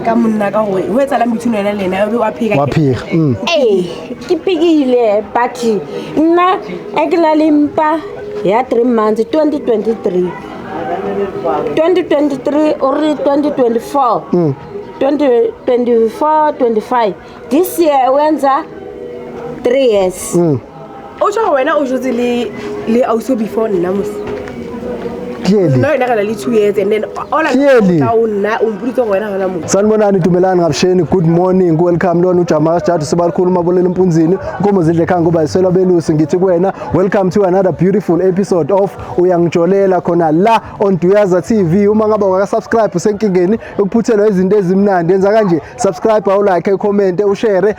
ka monna ka gore ho etsa la mithino ena lena o a phika ke pikile but nna a ke la limpa ya 3 months 2023 or 2024 2024 25 this year wenza 3 years o tshwa wena o jotse le auso before nna mos clearly no ina kana le 2 years and then all una umbulitso wena hona mo sanibonani dumelani ngabsheni good morning welcome lona uJama Jadu sibakhuluma bolela empunzini ukomozidle khanga kuba isela belusi ngithi kuwena welcome to another beautiful episode of uyangijolela khona la on Duyaza TV uma ngaba ungaka subscribe usenkingeni ukuphuthelwa izinto ezimnandi yenza kanje subscribe awu like comment ushare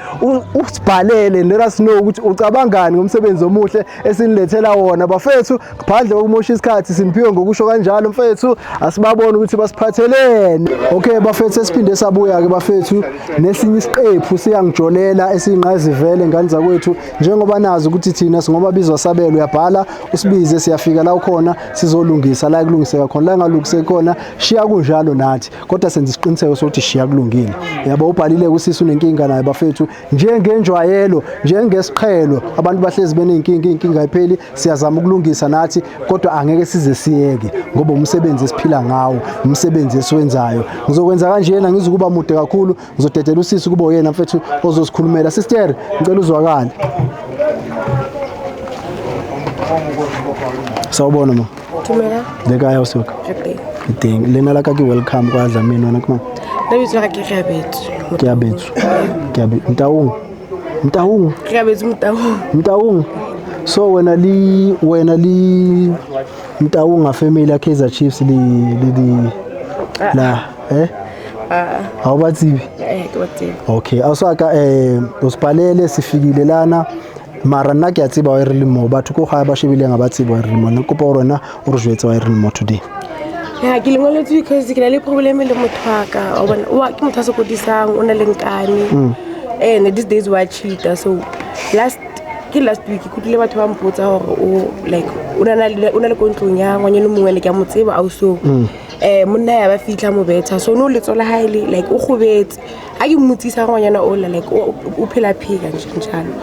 usibhalele let us know ukuthi ucabangani ngomsebenzi omuhle esinilethela wona bafethu ngaphandle kokumosha isikhathi siniphiwe ngokusho kanjalo mfethu asibabone ukuthi basiphathelene okay bafethu esiphinde sabuya ke bafethu nesinye isiqephu siyangijolela esingqazivele ngani zakwethu njengoba nazi ukuthi thina singoba bizwa sabelo uyabhala usibize siyafika la ukhona sizolungisa la kulungiseka khona la ngalungiseka khona shiya kunjalo nathi kodwa senze isiqiniseko sokuthi shiya kulungile yabo ubhalile kusisi unenkinga naye bafethu njengenjwayelo njengesiqhelo abantu bahlezi benenkinga inkinga ayipheli siyazama ukulungisa nathi kodwa angeke size siyeke ngoba umsebenzi esiphila ngawo umsebenzi esiwenzayo ngizokwenza kanjena ngizokuba mude kakhulu ngizodedela usisi kuba uyena mfethu ozosikhulumela sister ngicela uzwakale sawubona ma Tumela lekaya usuka okay iding lena la ka ke welcome kwa Dlamini wena kuma la bitso ga ke Kiabetsu Mtaung so wena li Mtaung family ya Kaizer Chiefs li la awubatsibi ke batsibi okay awusaka usiphalele sifikile lana mara nna ke a tseba wa irelimo batho go ga ba shebile ngabatsibi wa irelimo nna kopa rona o re jwetsa wa irelimo today ya ke lengoletse because ke na le problem le motho wa ka o bona wa ke motho a sokodisang o na le nkane and these days wa cheater so last week ke kutile batho ba mpotsa hore o like una le kontlong ya ngwanyane mongwe le ke a motseba au so monna ya ba fitla mo betha so no letsola haile like o khobetse a ke mmutsisa ngwanyana o la like o phela phika njalo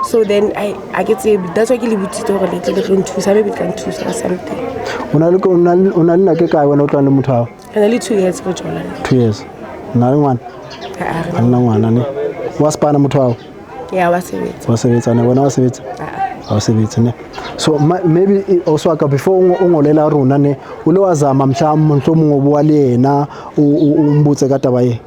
so then I get to that's why ke le butsitse hore le tle le nthusa maybe can thusa or something una le nna ke kae wena o tla le motho wa kana le 2 years go jola 2 years na le ngwana ana ngwana ne wasipana motho wa ya wasebetsa ne bona wasebetsa awusebetsa ne so maybe also aka before ungolela rona ne ule wazama mhlawumbe obuwa le yena umbutse ka taba ye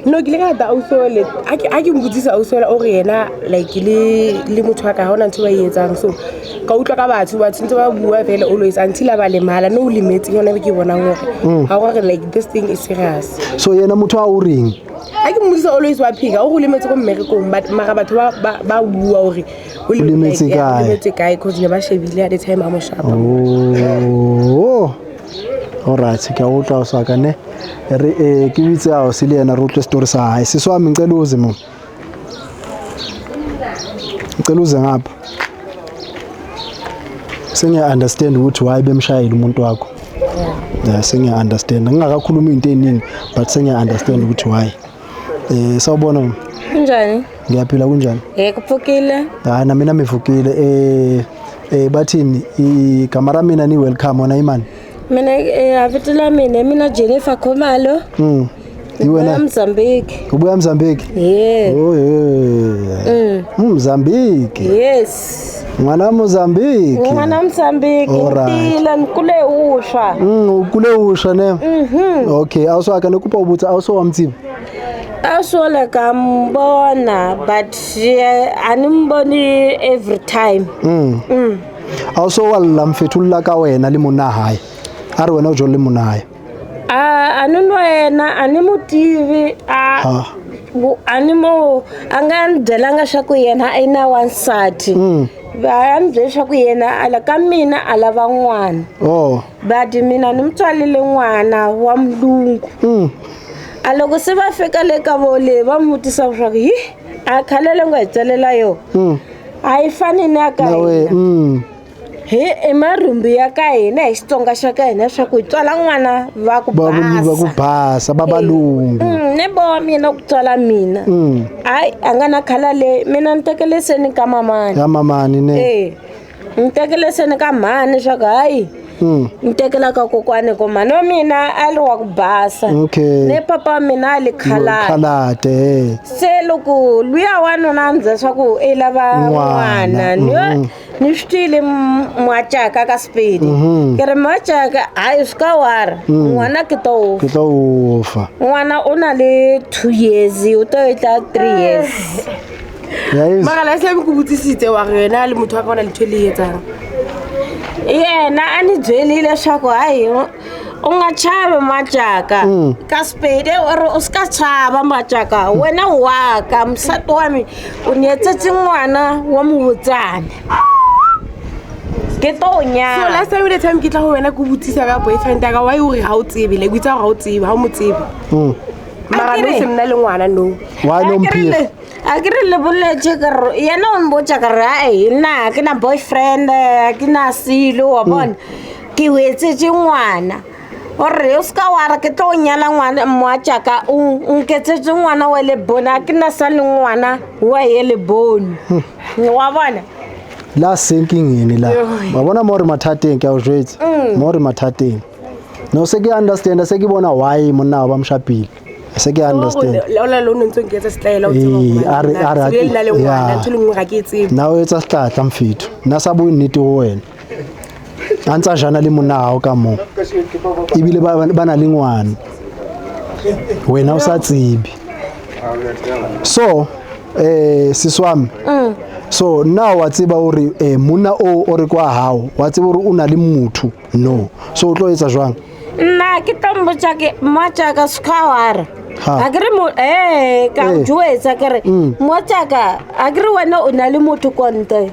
no ke le ka da ausole a ke mbutsisa ausole o re yena like le motho wa ka hona ntse ba etsang so ka utlwa ka batho ba ntse ba bua vele always until ba le mala no limetse yona be ke bona gore ha gore like this thing is serious so yena motho wa o reng a ke mbutsisa always wa phika o go limetse go mmerekong but mara batho ba bua hore o limetse kae cause ne ba shebile at the time a mo shapa alright ke a utlwa o saka ne re ke bitse a o se le yena rotle story sa hae se swami ngicela uze mo ngicela uze ngapha sengiya understand ukuthi why bemshayile umuntu wakho sengiya understand ngingakakhuluma into eningi but sengiya understand ukuthi why sawubona kunjani ngiyaphila kunjani kuphukile na mina mivukile bathini igama lami mina ni welcome wona imani mina avitela mina Jennifer Khomalo iwena Mozambique ubuya Mozambique Mozambique yes mwana Mozambique ngitila nkule usha ukule usha ne okay awusaka nekupa ubutsa awuso wamtsiba awusola kambona but animboni every time awuso walla mfethulla ka wena limona hayi ari wena ujo limona hayi anino yena animutivi animo angandelanga swa ku yena aina wansati bayambyela swa ku yena ala ka mina ala van'wana but mina nimtswalile n'wana wa mlungu aloko se va fika le ka vole va mutisa swa ku hi a khalele ngo etselela yo a yi fani na ka yena he emarumbi ya ka hina hi Xitsonga xa ka hina swa ku tswala n'wana va ku basa babalungu ne bo mina ukutswala mina hayi angana khala le mina nitekeleseni ka mamani ya mamani ne nitekeleseni ka mhani swa ku hayi nitekela ka kokwane ko mhani wa mina a ri wa ku basa ne papa wa mina a le khalate se loko luya wanuna ndza swa ku i lava n'wana ni swi twile Moachaka ka Sepedi ke re Moachaka hayi swi ka wara n'wana ke to fa n'wana o na le 2 years o to etla 3 years mara la se go botsisitse wa rena le motho wa ka ona le thwele etsang yena a ni byelile swa ku hayi u nga chavi Moachaka ka Sepedi o ska chava Moachaka wena wa ka msati wa mi u ni etsetse n'wana wa Mobotsane ke tonya so last time ke tla go wena go botsisa ka boyfriend ka why o re ha o tsebe le gitsa ga o tsebe ha o mo tsebe mara no se mna le ngwana no why no mpile a ke re le boletse ka re yena o mbotsa ka re ai nna ke na boyfriend ke na silo wa bona ke wetsetse ngwana o re o ska wa ra ke tlo nyala ngwana Moachaka o nketsetse ngwana wa le bona ke na sa le ngwana wa ye le bone wa bona la sinking yini la babona more mathateng ke a o jwetse more mathateng no se ke understand se ke bona why monna ba mshapile se ke understand la lo ntse nketsa style o tseba are le na le ngwana ntse le ngwe ga ke tsebe na o etsa stata mfito na sa bo nnete go wena antsa jana le monna hao ka mo ibile ba na le ngwana wena o sa tsibi so siswami so now wa tseba hore monna o re kwa hao wa tseba hore una le motho no so o tlo etsa jwang nna ke tombotsa ke Moachaka skawara agre mo ka juetsa kere Moachaka agre wena o na le motho konte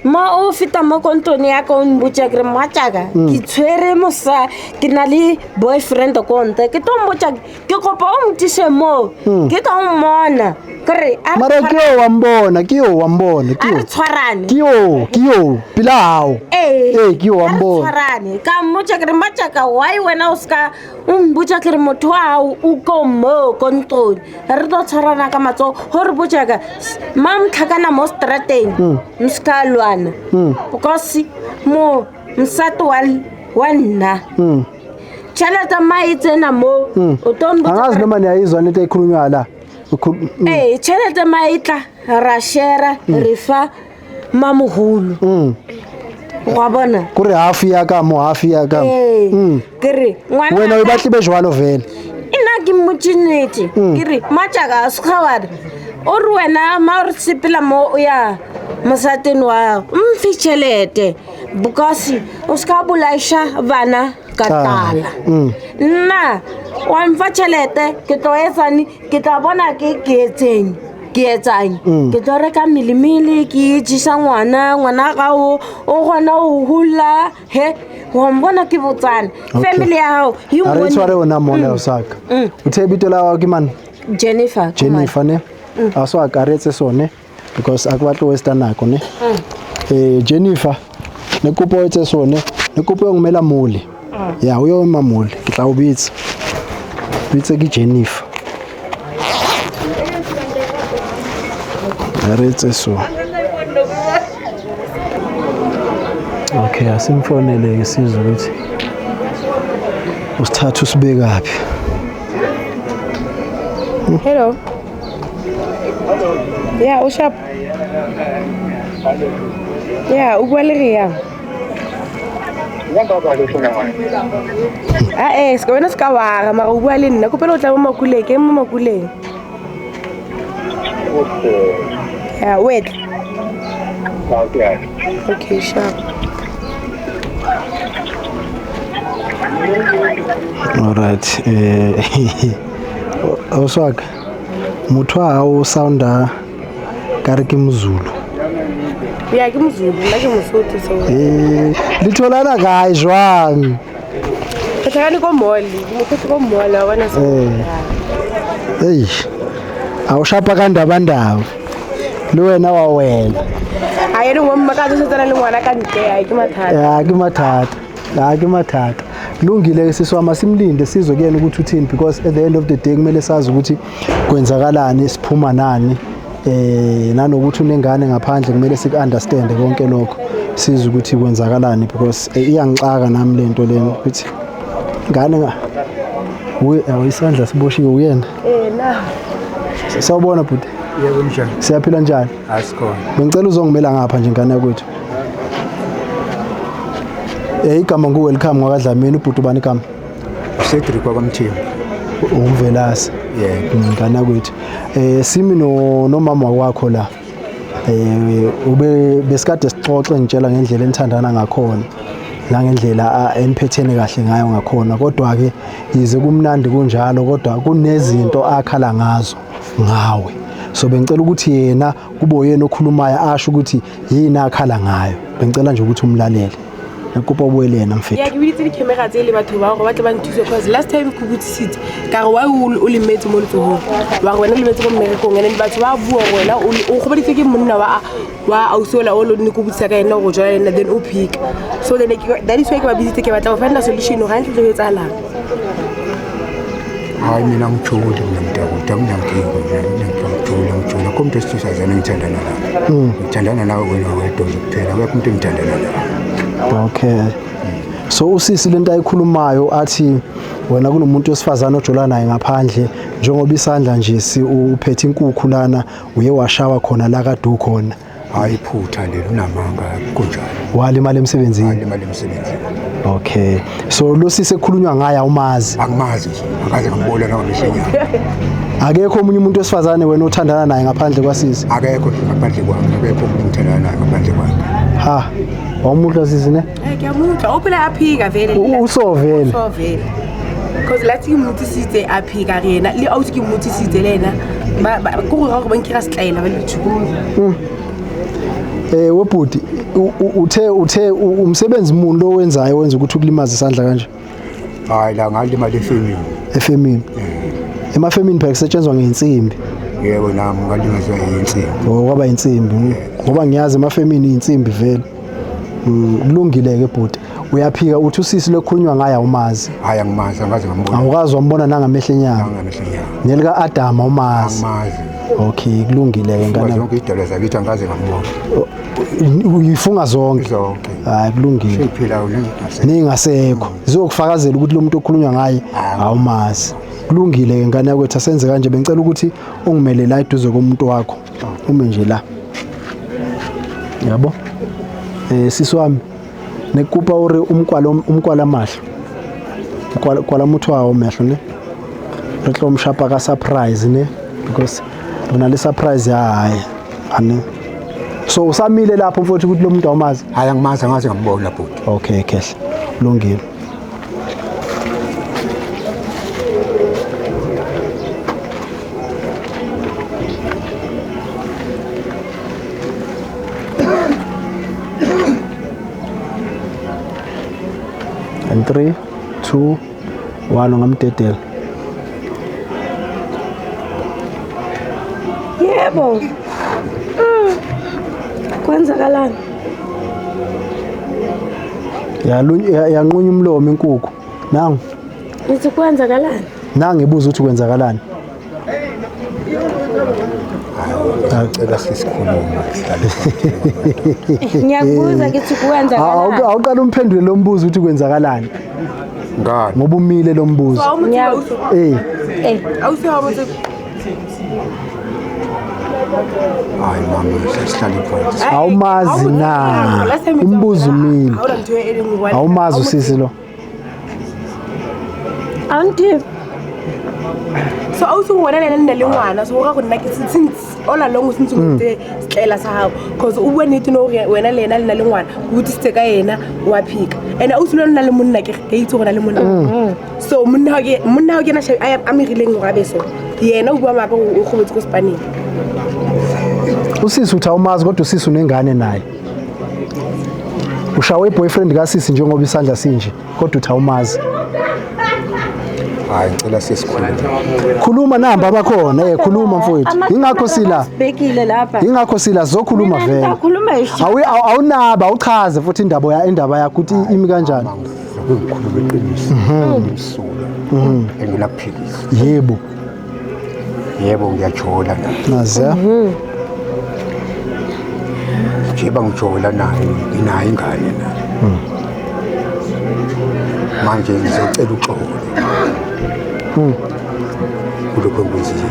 ma o fita mo kontoni ya ka o mbotsa kere Moachaka ke tshwere mosa ke na le boyfriend konte ke tombotsa ke kopa o mtise mo ke ka o mona kere mara ke wa mbona ke tshwarane ke yo pila hao ke wa mbona tshwarane ka motsa kere Moachaka why wena o ska mbotsa kere motho wa o ko mo kontoni re tlo tshwarana ka matso hore Moachaka mam tlhakana mo strateng mska lwana because mo msati wa nna chalata mai tsena mo o tombo angazi noma niyayizwa nento ekhulunywa la chalata mai tla ra share rifa mamuhulu wa bona kuri half ya ka kere ngwana wena o batli be jwalo vele ina ke motšinetse kere Moachaka skawara o re wena ma re sepela mo ya mosateng wa mfichelete because o ska bolaisha bana ka tala nna wa mfa chelete ke tlo etsani ke tla bona ke etseng ke tlo reka milimili ke jisa ngwana ga o gona o hula he wa mbona ke botsana family ya hao yi mo re tsware ona mona o saka o thebito la wa ke man Jennifer ne a so akaretse sone because akwatle western nako ne Jennifer ne kopo etse sone ne kopo ngmela mole ya o yo mamole ke tla o bitse ke Jennifer aretse so okay asimfonele ke sizwe ukuthi usithatha usibeka phi hello yeah ushap yeah ubua le ria ska wena ska wara mara ubua le nna kopela o tla mo makuleng ke mo makuleng yeah wait okay sharp all right oswaka motho a o sounda ka re ke Mzulu ya ke Mzulu nna ke Mosotho so le tholana kae jwang Kani ko mall ko mall wana so a o shapa ka ndabandaba le wena wa wena ayeni ngomma ka tsetsana le ngwana ka ntle ya ke mathata ke mathata kulungile siswama simlinde sizwe kuyena ukuthi uthini because at the end of the day kumele sazi ukuthi kwenzakalani siphuma nani nanokuthi unengane ngaphandle kumele siku-understand konke lokho sizwe ukuthi kwenzakalani because iyangixaka nami lento lena ukuthi ngane isandla siboshiwe uyena na sawubona bhuti yebo njani siyaphila njani asikhona bengicela uzongimela ngapha nje ngane yakwethu igama ngu-welcome ngwakadlamini ubhuti ubani igama Cedric kwakamthimba umvelasi ngane yakwethu simi nomama wakho la besikade sixoxe ngitshela ngendlela enithandana ngakhona nangendlela eniphethene kahle ngayo ngakhona kodwa ke yize kumnandi kunjalo kodwa kunezinto akhala ngazo ngawe so bengicela ukuthi yena kube uyena okhulumayo asho ukuthi yini akhala ngayo bengicela nje ukuthi umlalele nakupa ubuele yena mfethu ke bitse di-camera tse le batho ba go ba tle ba nthuse because last time ke botsisitse ka re wa o lemetse mo letsogong wa re wena o lemetse ko mmerekong and batho ba bua wena o gobaditse ke monna wa ausola o lo ne ko botsisa ka ena go jala ena then o pick so then that is why ke ba bitsitse ke batla go find solution ga ntle le etsalang hayi mina ngijule mina mntakude ngijula komuntu esithisazana ngithandana nawe ngithandana nawe wena wedwa kuphela akekho umuntu engithandana nawe okay so usisi lento ayikhulumayo athi wena kunomuntu wesifazana ojola naye ngaphandle njengoba isandla nje uphethe inkukhu lana uye washawa khona la kade ukhona hayi phutha lelo unamanga kunjalo walimala emsebenzini walimala emsebenzini okay so lo sisi ekhulunywa ngaye awumazi angimazi nje akaze ngibona ngamehlenyana akekho omunye umuntu wesifazane wena othandana naye ngaphandle kwasisi akekho ngaphandle kwakhe akekho umuntu othandana naye ngaphandle kwakhe ha awumuhla sisi ne ngiyamutha ophela aphika vele usovele because last ke motisitse aphika rena le ausi ke motisitse lena ba go go ba nkira setlaela ba le tshukulu webhudi uthe umsebenzi muni lo wenzayo wenza ukuthi ukulimaza isandla kanje hayi la ngalimala efemini emafemini phela kusetshenzwa ngeinsimbi yebo nami ngalimazwa yinsimbi kwaba insimbi ngoba ngiyazi emafemini insimbi vele kulungile ke bhuti uyaphika uthi usisi lokhulunywa ngaye awumazi hayi angimazi angaze ngambona awukazi wambona nangamehlenyana nelika Adam awumazi angimazi okay kulungile ke ngane zonke idala zakithi angaze ngambona uyifunga zonke hayi kulungile phela ningasekho zizokufakazela ukuthi lo muntu okhulunywa ngaye awumazi kulungile ke ngane yakwethu asenze kanje bengicela ukuthi ungimele la eduze komuntu wakho ume nje la yabo sisi wami nekupa uri umkwala mahlo kwala muthu wawo mehlo ne re tlo mshapa ka surprise ne because bona le surprise hayi ane so usamile lapho mfowethu ukuthi lo muntu awumazi hayi angimazi angaze ngambona bhuti okay kehle kulungile and 3 2 1 ngamdedela yebo kwenzakalani yanqunya umlomo inkukhu nangu nithi kwenzakalani nangibuza ukuthi kwenzakalani acela sisikhuluma ngiyakubuza ngithi kwenzakalani awuqala umphendule lo mbuzo ukuthi kwenzakalani ngani ngoba umile lo mbuzo awusihambe hayi mama sesihlala phansi awumazi na umbuzo umile awumazi usisi lo anti so ausi wona lena nna le ngwana so ga go nna ke since all along since o tse setlela sa gago because o bua nnete no wena lena le nna le ngwana o botsitse ka yena wa phika and ausi lo nna le monna ke itse gona le monna so monna ga ke na a megileng go abeso yena o bua maaka o gobetse ko Spaneng usisi uthi awumazi kodwa usisi unengane naye ushawe boyfriend kasisi njengoba isandla sinje kodwa uthi awumazi hayi ngicela khuluma namba abakhona khuluma mfowethu ingakho sila bekile lapha ingakho sila zokhuluma vele awunaba uchaze futhi indaba yakho ukuthi imi kanjani ukukhuluma iqiniso ngimsula enginakuphilisa. Yebo ngiyajola naze njengoba ngijola naye nginayo ingane na manje ngizocela uxolo kulokho kwenzile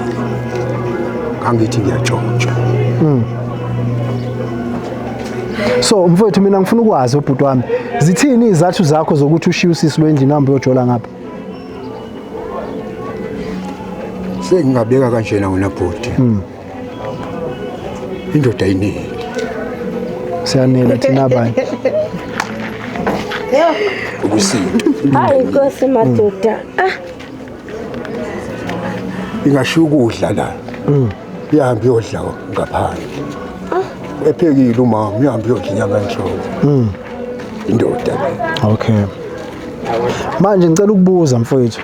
kangithi ngiyajotshwa. So mfowethu mina ngifuna ukwazi ubhuti wami zithini izathu zakho zokuthi ushiye usisi lwendini hambe uyojola ngapha? Sengingabeka kanjena wena bhuti. Indoda ayiningi. Siyanela thina abanye. Ukusinda. Hayi Nkosi madoda. Ingashiya ukudla la. Ihambe iyodla ngaphandle. Ephekile umama ihambe iyodla inyama enhloko. Indoda. Okay. Manje ngicela ukubuza mfowethu.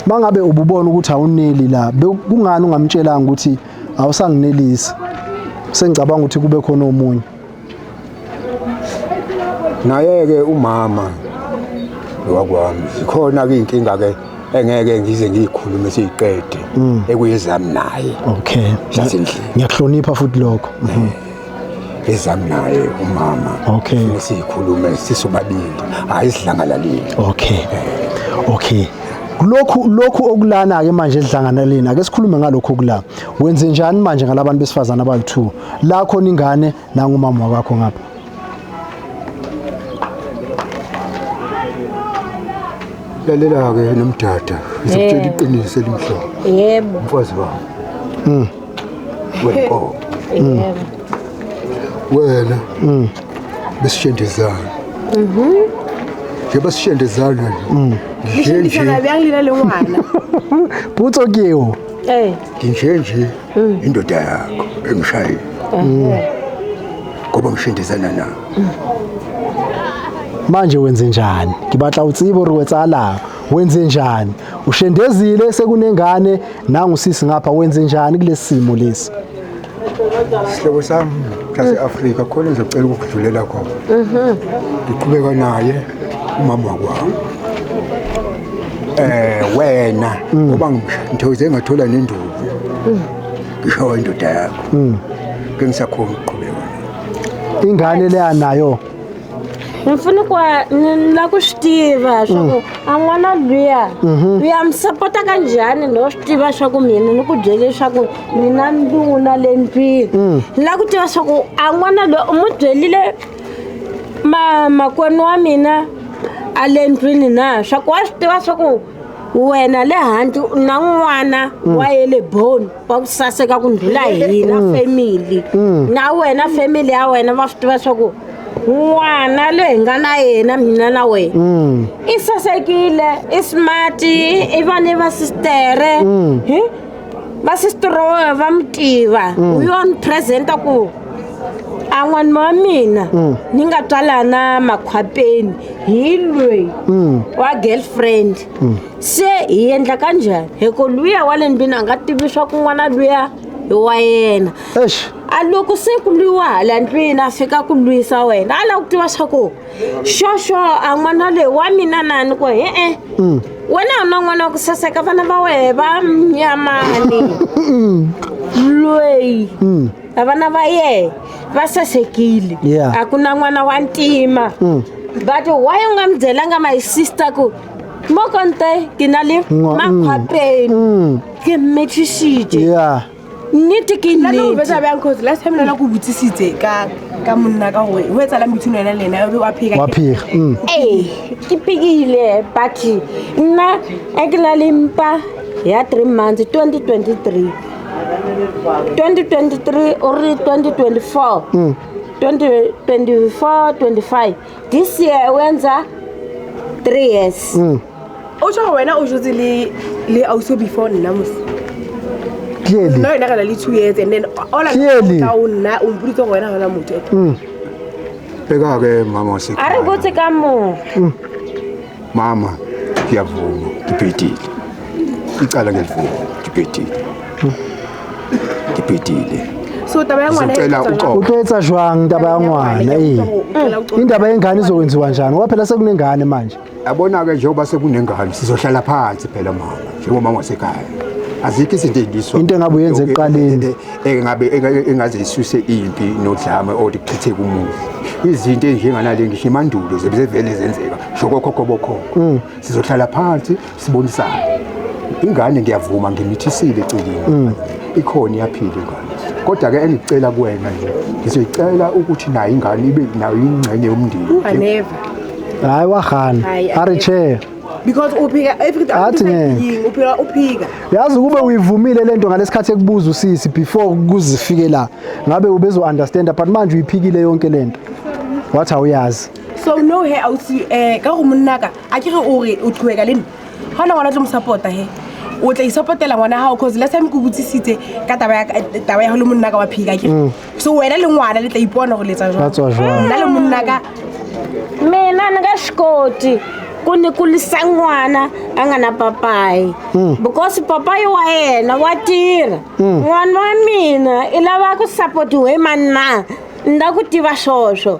Mangabe ububona ukuthi awuneli la, kungani ungamtshelanga ukuthi awusanginelisi? Sengicabanga ukuthi kube khona omunye. Naye ke umama lowakwami ikhona ke inkinga ke engeke ngize ngiyikhulume siyiqede ekuyezami naye. Okay. Ngiyakuhlonipha futhi lokho. Ezami naye umama. Okay. Siyikhulume sisobabili hayi sidlangalalile. Okay. Okay. Lokhu okulana ke manje edlanganaleni ake sikhulume ngalokho okula. Wenze njani manje ngalabantu besifazana abayi2 la khona ingane nangumama wakho ngapha? Lalela ke nomdada ngizokutshela iqiniso elimhlophe. Yebo. Mfazi wami. Wenko. Yebo. Wena besishendezana. Njengoba sishendezana Ngisho ngiyangilila le ngwana. Phutho kiyo. Nginjenje indoda yakho engishayile. Ngoba ngishendezana na. Manje wenze njani? Ngibatla utsibo riwetsala. Wenze njani? Ushendezile sekunengane nangusisi ngapha wenze njani kulesimo lesi? Sihlobo sami saseAfrika khona ngizocela ukudlulela khona. Ngiqhubeka naye umama wakwami. Wena ngoba ngithokoze ngathola nenduku. Ngisho indoda yakho. Ke ngisakhona ukuqhubeka. Ingane le anayo. Ngifuna la ku Stiva swa an'wana luya uyamsupporta kanjhani no Stiva swa ku mina ni ku byele swa ku mina nduna le ndlwini la ku tiva swa ku an'wana lo mu byelile makwenu wa mina a le ndlwini na swa ku wa swi tiva swa ku wena le handle na n'wana wa yele bone wa ku saseka ku ndlula hina family na wena family ya wena va swi tiva swa ku n'wana loyi nga na yena mina na wena I sasekile I smart I vane va sistere va sistero va mutiva uyon presenta ku an'wana wa mina ni nga twalana makhwapeni hi loyi wa girlfriend se hi endla kanjhani hiko luya wa le ndlwini a nga tivi swa ku n'wana luya I wa yena aloko se ku lwiwa hala ndlwini a fika ku lwisa wena ala ku tiva swa ku xo an'wana loyi wa mina nani ku wena u na n'wana wa ku saseka vana va wehe va mnyamani loyi vana va yehe va sasekile a ku na n'wana wa ntima but why u nga mi byelanga my sister ku mokonte ke na le makhwapeni ke mmetšhisitše nnete ke nnete ba nkosi last time nna go botsisitse ka monna ka gore ho etsa la mithino ena lena o a phika ke pikile but nna e ke la lempa ya 3 months 2023 or 2024 2024 25 this year wenza 3 years o tshwa wena o jotse le also before nna mos clearly no ina kana le 2 years and then all na umbutso wena hona motho beka ke mama sikho ari botse ka mo mama ngiyavuma ngiphetile icala ngiyavuma ngiphetile so taba ya ngwana uthetsa jwang taba ya ngwana indaba yengane izokwenziwa njani ngoba phela sekunengane manje Yabona ke njengoba sekunengane sizohlala phansi phela mama njengomama wasekhaya. Azikho izinto ezidiswa. Into engabe uyenze ekuqaleni engabe engaze isuse impi nodlame oluchithe kumuzi. Izinto enjenganale ngisho emandulo zebevele zenzeka. Shokokhokho bokhokho. Sizohlala phansi sibonisana. Ingane ngiyavuma ngimithisile eceleni. Ikhona iyaphila ingane. Kodwa ke engicela kuwena nje ngizoyicela ukuthi nayo ingane ibe nayo ingcenye yomndeni. Never. hayi wahana ari chair because uphika everything uphika yazi kube uyivumile lento ngalesikhathi ekubuza usisi before kuzifike la ngabe ubezo understand but manje uyiphikile yonke lento wathi awuyazi so no he awusi ka go monnaka a ke re o re o tloeka leni hona ngwana tlo mo supporta he o tla isupportela ngwana hao cause last time ke botsisitse ka taba ya ho le monnaka wa phika ke so wena le ngwana le tla ipona go letsa jwang nna le monnaka mina nga xikoti ku ni kulisa n'wana a nga na papayi because papayi wa yena wa tirha n'wana wa mina i lava ku supportiwa hi mani na ni ta ku tiva swoswo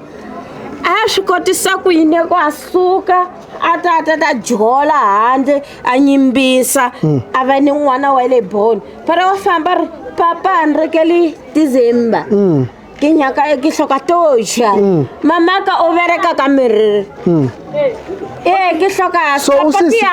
a swi kotisa ku yini ku a suka a ta jola handle a nyimbisa a va ni n'wana wa le bolo pero wa famba ri papa ni rekeli December ke nyaka ke hloka toja mama ka o bereka ka miriri ke hloka so usisi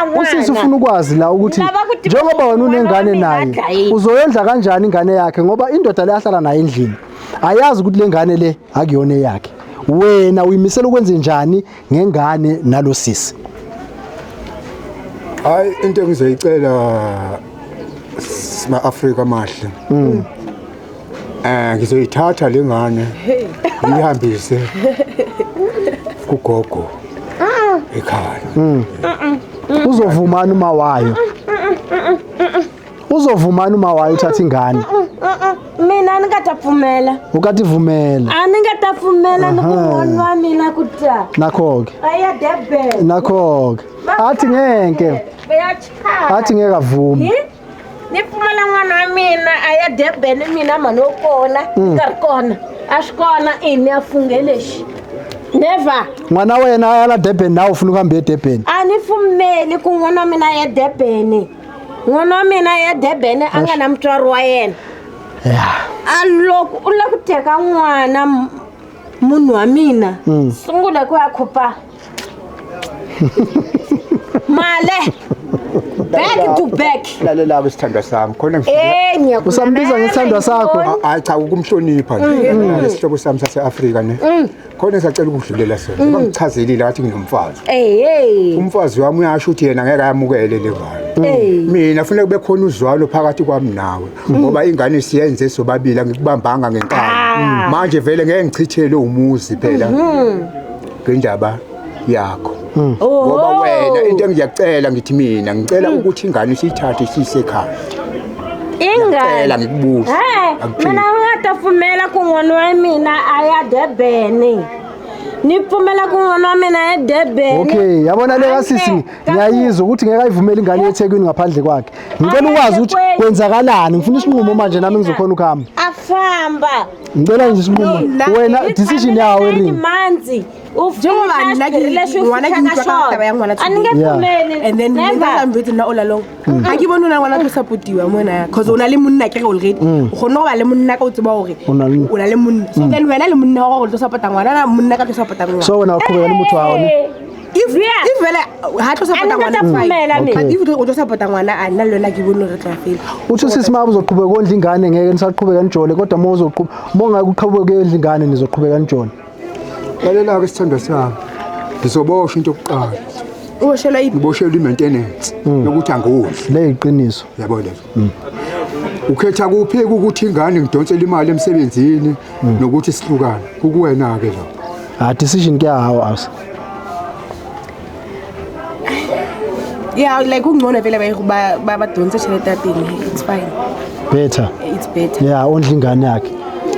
ufuna ukwazi la ukuthi njengoba wena unengane naye uzoyondla kanjani ingane yakhe ngoba indoda le ahlala nayo endlini ayazi ukuthi le ngane le akuyona yakhe wena uyimisela ukwenza njani ngengane nalosisi hayi into engizoyicela sima Afrika mahle ngizoyithatha lengane ngihambise kugogo ekhaya uzovumana uma wayo uthatha ingane mina ni nga ta pfumela ukati vumela a ni nga ta pfumela ni ku n'wana wa mina ku ta nakho-ke a ya Durban nakho-ke athi ngeke avumi ni pfumela n'wana wa mina a ya Durban mina mani wo kona ka ri kona a swi kona ini a funge lexi never n'wana wena ya la Durban nawe ufuna ukuhamba eDurban a ni pfumeli ku n'wana wa mina ya Durban n'wana wa mina ya Durban a nga na mutswari wa yena a loko u la ku teka n'wana munhu wa mina sungula ku ya khopa male back to back lalela isithandwa sami khona usambiza ngesithandwa sakho hayi cha ukumhlonipha nje isihlobo sami saseAfrika ne khona sacela ukudlulela sona bangichazelile ngathi nginomfazi umfazi wami uyasho ukuthi yena ngeke ayamukele le ngane mina kufanele kube khona uzwalo phakathi kwami nawe ngoba ingane siyenze sobabili ngikubambanga ngenkani manje vele ngeke ngichithele umuzi phela ngendaba yakho ngoba wena into engiyacela ngithi mina ngicela ukuthi ingane siyithathe sisekhaya ingane ngikubuza mina ngatafumela ku n'wana wa mina a ya Durban ni pfumela ku n'wana wa mina ya Durban okay yabona le kasisi ngiyayizwa ukuthi ngeke ayivumele ingane yeThekwini ngaphandle kwakhe ngicela ukwazi ukuthi kwenzakalani ngifuna isinqumo manje nami ngizokhona ukuhamba afamba ngicela nje isinqumo wena decision yawo eri manzi njengoba ngwana ke ngitla taba ya ngwana and then nka mbethi na ola long a ke bona ngwana go supportiwa mona cause ona le monna ke already o gona go ba le monna ka o tseba hore ona le monna so then wena le monna go tlo supporta ngwana na monna ka tlo supporta ngwana so wena uqhubeka le motho wawo if vele ha tlo supporta ngwana if o tlo supporta ngwana a nna lona ke bona re tla fela uthi sisima uzoqhubeka kondla ingane ngeke nisaqhubeka nijole kodwa monga kuqhubeka kondla ingane nizoqhubeka nijole lalela ke isithandwa sami ngizobosha into yokuqala uboshela ipi uboshela imaintenance nokuthi angudli le iqiniso yabona ukhetha kuphi ukuthi ingane ngidonsela imali emsebenzini nokuthi sihlukane kukuwena ke lo decision ke hawo awusa like ungcono vele badonsa cheletapini it's fine better it's better ondla ingane yakhe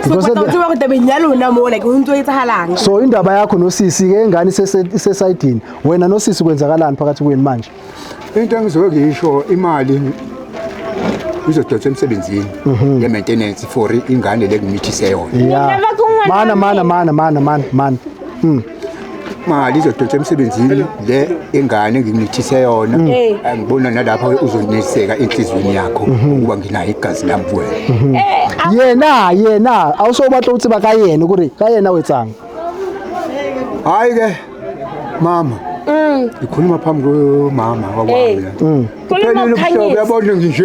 because uthiwa kodwa benyalo namo like umuntu oyithahalanga so indaba yakho nosisi ke ingane isesayidini wena nosisi kwenzakalani phakathi kwenu manje into engizoyisho imali izodonsa emsebenzini ye maintenance for ingane le ngimithise yona mana mali izodonsa emsebenzini le ingane nginithise yona ngibona nalapha uzoniseka enhlizweni yakho ukuba nginayo igazi lami kuwena yena awusobatla ukuthi bakayena ukuri kayena wetsanga hayi ke mama ikhuluma phambi komama wakwami khuluma ubuhlobo yabona ngisho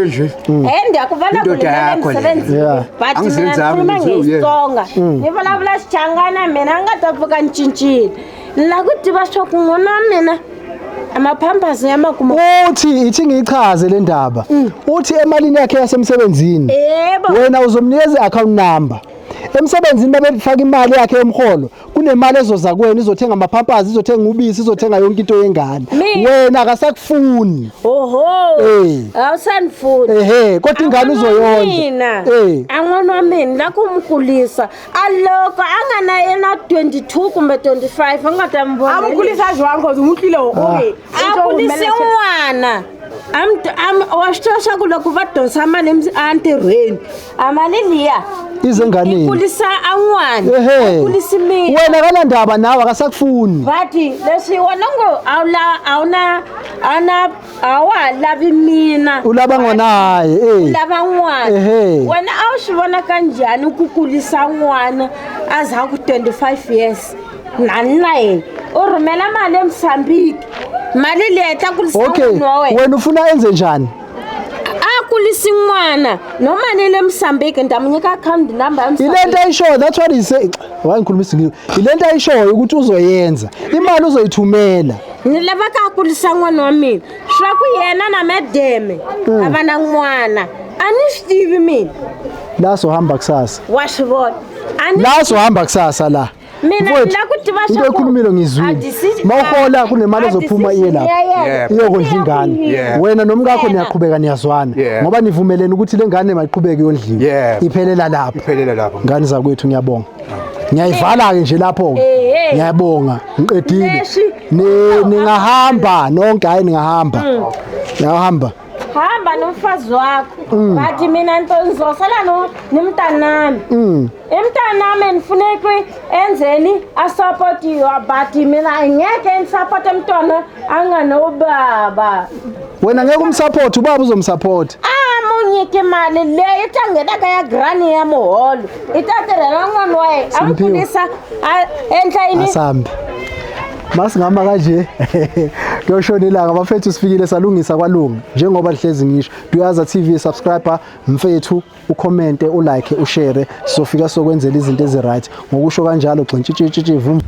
ndiyakuvana kulemsebenzi but mina khuluma ngesitsonga ni vulavula xichangana mina a nga ta pfuka ni cincile la ku tiva swa ku n'wana wa mina amaphambazi ya makuma uthi ithi ngichaze le ndaba uthi emalini yakhe yasemsebenzini wena uzomnikeza i-account number emsebenzini babefaka imali yakhe yomholo kunemali ezoza kuwena izothenga amaphampazi izothenga ubisi izothenga yonke into yengane wena akasakufuni awusanifuni kodwa ingane uzoyonda an'wana wa mina la ku mkulisa aloko a nga na yena 22 kumbe 25 a nga ta mi vona amkulisa jwang cause umutlile okay a kulise n'wana wa swi tiva swa ku loko va donsa mali entirhweni a mali liya izenganeni kulisa an'wana kulisi mina wena kana ndaba nawe akasakufuni bathi leswi wena ngo awa lavi mina ulava n'wana hayi ulava n'wana wena a wu swi vona kanjhani ku kulisa n'wana a za ku 25 years nani na yena u rhumela mali eMozambique mali leyi ta kulisa n'wana wa wena wena ufuna enze njani kulisi n'wana noma ni le Mozambique ndamunyika account number ya Mozambique ilento ayishoyo that's what he say wangikhuluma isingisi ilento ayishoyo ukuthi uzoyenza imali uzoyithumela ni lava ka kulisa n'wana wa mina swa ku yena na mademe avana n'wana ani swi tivi mina la so hamba kusasa wa swi vona la so hamba kusasa la mina la ku tiva swa ku ikhulumile ngizwini mawuhola kunemali ezophuma iye lapha iyokondla ingane wena nomkakho niyaqhubeka niyazwana ngoba nivumelene ukuthi le ngane mayiqhubeke yondliwe iphelela lapha ngane zakwethu ngiyabonga ngiyayivala ke nje lapho ngiyabonga ngiqedile ningahamba nonke hayi ningahamba ngiyahamba hamba nomfazi wakho bathi mina ngizosala nomntanami emntanami nifuneke enzeni asupportiwa bathi mina ngeke nisupport emntwana anganobaba wena ngeke umsupport ubaba uzomsupport munyike mali leyo itangena ya grani ya muholo itatirhela n'wana wa yena amkulisa endla yini asambe masingama kanje kuyoshonelanga bafethu sifikile salungisa kwalunga njengoba lihlezi ngisho Duyaza TV subscriber mfethu ucommente ulike ushare sofika sokwenzela izinto ezi right ngokusho kanjalo gxintshitshitshi vum